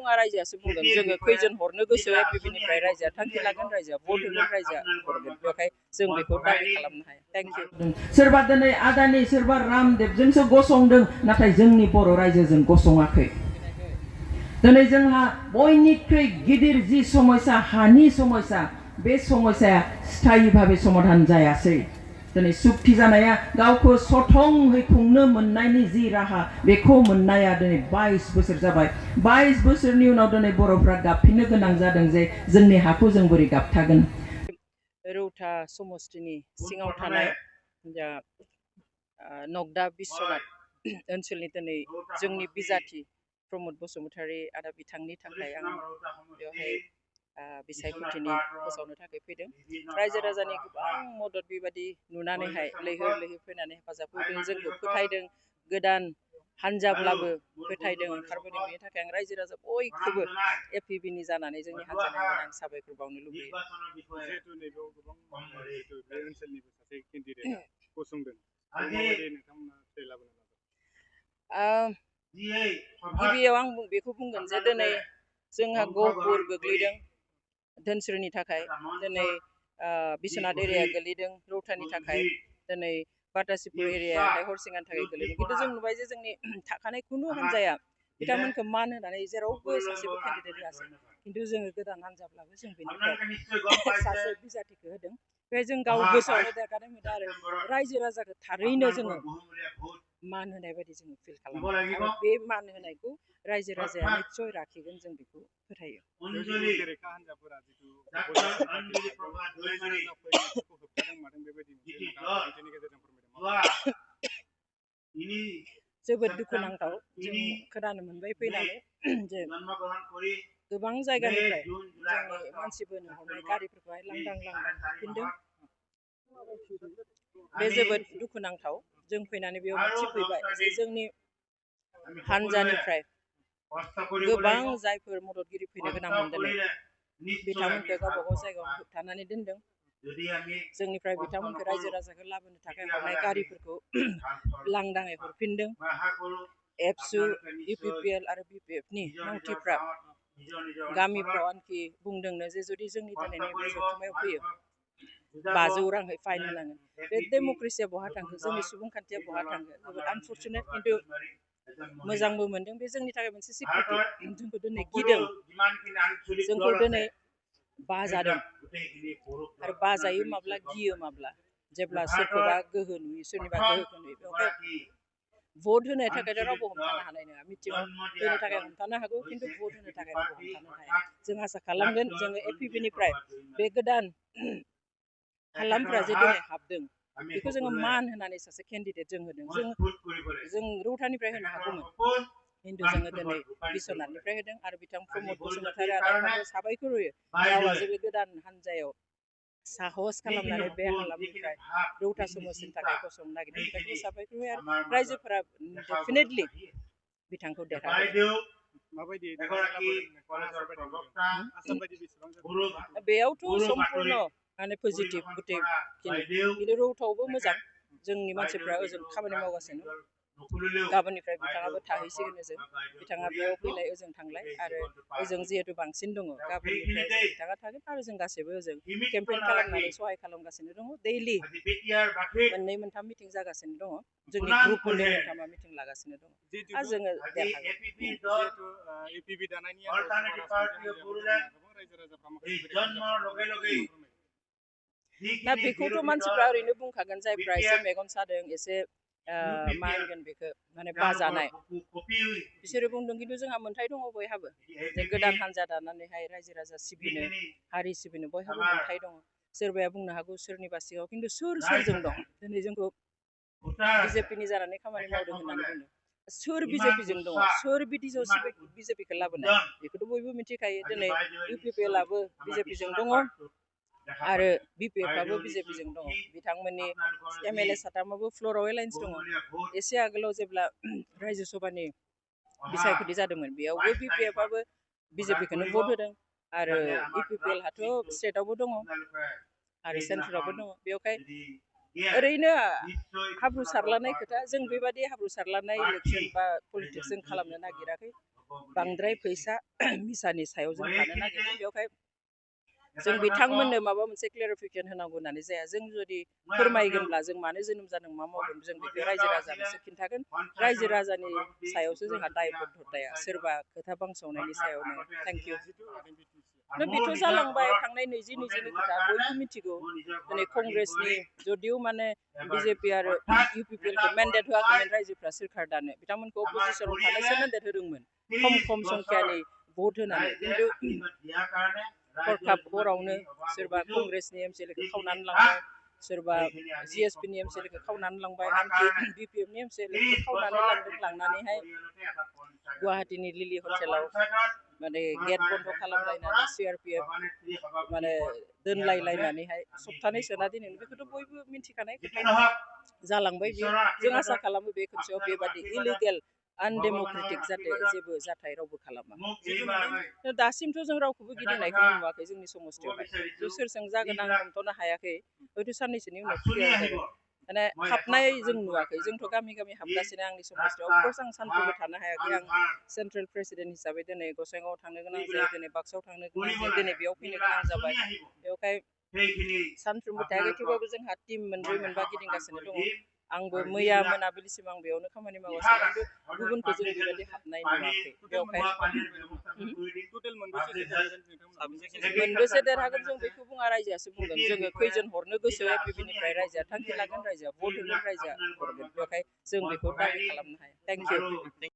नङा रायजोआसो बुंगोन जोङो खैजोन हरनो गोसो एपिपिनिफ्राय रायजोआ थांखि लागोन रायजोआ भट होगोन रायजोआ हरगोन बेखाय जों बेखौ दाबि खालामनो हाया थेंक इउ सोरबा दिनै आदानि सोरबा रामदेबजोंसो गसंदों नाथाय जोंनि बर' रायजोजों गसङाखै दिनै जोंहा बयनिख्रुइ गिदिर जि समस्या हानि समस्या बे समस्याया स्थायी भाबे समाधान जायासै दिनै सुक्ति जानाया गावखौ सथङै खुंनो मोननायनि जि राहा बेखौ मोननाया दिनै 22 बोसोर जाबाय 22 बोसोरनि उनाव दिनै बर'फ्रा गाबफिननो गोनां जादों जे जोंनि हाखौ जों बोरै गाबथागोन रौता समष्टिनि सिङाव थानाय नगदा बिश्वनाथ ओनसोलनि दिनै जोंनि बिजाथि प्रमद बसुमतारी आदा बिथांनि थाखाय आं बेवहाय बिसायख'थिनि फोसावनो थाखाय फैदों रायजो राजानि गोबां मदद बेबायदि नुनानैहाय लैहोर लैहोर फैनानै हेफाजाब होदों जोंखौ फोथायदों गोदान हानजाब्लाबो फोथायदों ओंखारबोदों बेनि थाखाय आं रायजो राजा बयखौबो एपिबिनि जानानै जोंनि हानजानि आं साबायखर बावनो लुबैयो गिबियाव आं बेखौ बुंगोन जे दिनै जोंहा गहपुर गोग्लैदों धोनस्रिनि थाखाय दिनै बिश्वनाथ एरिया गोलैदों रौतानि थाखाय दिनै बाटासिपुर एरियायावहाय हरसिंगानि थाखाय गोलैदों खिन्थु जों नुबाय जे जोंनि थाखानाय खुनु हान्जाया बिथांमोनखौ मान होनानै जेरावबो सासेबो केन्डिडेट होआसै खिन्थु जोङो गोदान हान्जाब्लाबो जों बेनिफ्राय सासे बिजाथिखौ होदों बे जों गाव गोसोआवनो देरगानाय मोनदों आरो रायजो राजाखौ थारैनो जोङो मान होनाय बायदि जोङो फिल खालामो आरो बे मान होनायखौ रायजो राजाया निस्सय लाखिगोन जों बेखौ फोथायो जोबोद दुखुनांथाव जों खोनानो मोनबाय फैनानै जे गोबां जायगानिफ्राय जोंनि मानसि बोनो हरनाय गारिफोरखौहाय लांदां लांदां हरफिनदों बे जोबोद दुखुनांथाव जों फैनानै बेयाव मिथिफैबाय जे जोंनि हानजानिफ्राय गोबां जायफोर मददगिरि फैनो गोनांमोन दिनै बिथांमोनखौ गावबा गाव जायगायाव होबथानानै दोनदों जोंनिफ्राय बिथांमोनखौ रायजो राजाखौ लाबोनो थाखाय हरनाय गारिफोरखौ लांदाङै हरफिनदों एबसु इउपिपिएल आरो बिपिएफनि मावथिफ्रा गामिफ्राव आनखि बुंदोंनो जे जुदि जोंनि दिनैनि बे जथुमायाव फैयो 500 राङै फाइन होनांगोन बे डेम'क्रेसिया बहा थांखो जोंनि सुबुंखान्थिया बहा थांखो जोबोद आनफर्चुनेट खिन्थु मोजांबो मोनदों बे जोंनि थाखाय मोनसे सिक्युरिटि जोंखौ दिनै गिदों जोंखौ दिनै बाजादों आरो बाजायो माब्ला गियो माब्ला जेब्ला सोरखौबा गोहो नुयो सोरनिबा गोहोखौ नुयो बेवहाय भट होनो थाखाय रावबो हमथानो हानाय नङा मिटिङाव फैनो थाखाय हमथानो हागौ खिन्थु भट होनो थाखाय रावबो हमथानो हाया जों आसा खालामगोन जोङो एपिबिनिफ्राय बे गोदान हालामफ्रा जे दिनै हाबदों बेखौ जोङो मान होनानै सासे केन्डिडेट जों होदों जों रौतानिफ्राय होनो हागौमोन खिन्थु जोङो दिनै बिश्वनाथनिफ्राय होदों आरो बिथां प्रमद बसुमतारी आदाखौबो साबायखर होयो गावआ जे बे गोदान हान्जायाव साहस खालामनानै बे हालामनिफ्राय रौता समष्टिनि थाखाय गसंनो नागिरदों बिथांखौ साबायखर होयो आरो रायजोफोरा डेफिनेटलि बिथांखौ देरहागोन बेयावथ' सम्पुर्ण माने पजिटिभ गुटेखिनि खिन्थु रौतायावबो मोजां जोंनि मानसिफ्रा ओजों खामानि मावगासिनो गाबोननिफ्राय बिथाङाबो थाहैसिगोन ओजों बिथाङा बेयाव फैलाय ओजों थांलाय आरो ओजों जिहेतु बांसिन दङ गाबोननिफ्राय बिथाङा थागोन आरो जों गासैबो ओजों केम्पेइन खालामनानै सहाय खालामगासिनो दङ दैलि मोननै मोनथाम मिटिं जागासिनो दङ जोंनि ग्रुप मोननै मोनथामा मिटिं लागासिनो दङ आरो जोङो दा बेखौथ' मानसिफ्रा ओरैनो बुंखागोन जायफ्रा एसे मेगन सादों एसे मा होनगोन बेखौ माने बाजानाय बिसोरो बुंदों खिन्थु जोंहा मोन्थाय दङ बयहाबो जे गोदान हान्जा दानानैहाय रायजो राजा सिबिनो हारि सिबिनो बयहाबो मोन्थाय दङ सोरबाया बुंनो हागौ सोरनिबा सिगाङाव खिन्थु सोरजों दं दिनै जोंखौ बिजेपिनि जानानै खामानि मावदों होननानै बुंदों सोर बिजेपिजों दङ सोर बिजेपिखौ लाबोनाय बेखौथ' बयबो मिथिखायो दिनै इउपिपिएलआबो बिजेपिजों दङ आरो बिपिएफआबो बिजेपिजों दङ बिथांमोननि एमएलए साथामाबो फ्ल'राव एलायन्स दङ एसे आगोलाव जेब्ला रायजो सभानि बिसायख'थि जादोंमोन बेयावबो बिपिएफआबो बिजेपिखौनो भट होदों आरो इउपिपिएलआथ' स्टेटआवबो दङ आरो सेन्ट्रेलावबो दङ बेवहाय ओरैनो हाब्रु सारलानाय खोथा जों बेबादि हाब्रु सारलानाय इलेक्सन बा पलिटिक्स जों खालामनो नागिराखै बांद्राय फैसा मिसानि सायाव जों थानो नागिरदों बेवहाय जों बिथांमोननो माबा मोनसे क्लेरिफिकेसन होनांगौ होननानै जाया जों जुदि फोरमायगोनब्ला जों मानो जोनोम जादों मा मावगोन जों बेखौ रायजो राजानोसो खिन्थागोन रायजो राजानि सायावसो जोंहा दायबद्धताया सोरबा खोथा बांसावनायनि सायावनो थेंक इउ बेथ' जालांबाय थांनाय 2020नि खोथा बयबो मिथिगौ दिनै कंग्रेसनि जदिव माने बिजेपि आरो इउपिपिएलखौ मेन्डेट होआखैमोन रायजोफ्रा सोरखार दानो बिथांमोनखौ अपोजिसनाव थानोसो मेन्डेट होदोंमोन खम संख्यानि भट होनानै खिन्थु हरखाब हरावनो सोरबा कंग्रेसनि एमसिएलएखौ खावनानै लांबाय सोरबा जिएसपिनि एमसिएलएखौ खावनानै लांबाय आनखि बिपिएफनि एमसिएलएखौ खावनानै लांनानैहाय गुवाहाटीनि लिलि हटेलाव माने गेट बन्द खालामलायनानै सिआरपिएफ माने दोनलायलायनानैहाय सप्तानै सोना दिनैनो बेखौथ' बयबो मिथिखानाय जालांबाय बियो जों आसा खालामो बे खनसेयाव बेबादि इलिगेल आनडेम'क्रेटिक जाहाथे जेबो जाथाय रावबो खालामा दासिमथ' जों रावखौबो गिदिंनायखौ नुवाखै जोंनि समस्थियावहाय सोरजों जागोन आं हमथ'नो हायाखै हयथ' साननैसोनि उनाव क्लियार जागोन माने हाबनाय जों नुवाखै जोंथ' गामि गामि हाबगासिनो आंनि समस्थियाव अफकर्स आं सानफ्रोमबो थानो हायाखै आं सेन्ट्रेल प्रेसिडेन्ट हिसाबै दिनै गसाइगावआव थांनो गोनां जायो दिनै बाक्सायाव थांनो गोनां जायो दिनै बेयाव फैनो गोनां जाबाय बेवहाय सानफ्रोमबो थायाखै थेवबाबो जोंहा टिम मोनब्रै मोनबा गिदिंगासिनो दङ आंबो मैया मोनाबिलिसिम आं बेयावनो खामानि मावगासिनो खिन्थु गुबुनखौ जों बेबायदि हाबनाय नुवाखै बेवहाय मोनबेसे देरहागोन जों बेखौ बुङा रायजोआसो बुंगोन जोङो खैजोन हरनो गोसो एपिपिनिफ्राय रायजोआ थांखि लागोन रायजोआ भट होगोन रायजोआ हरगोन बेवहाय जों बेखौ दाबि खालामनो हाया थेंक इउ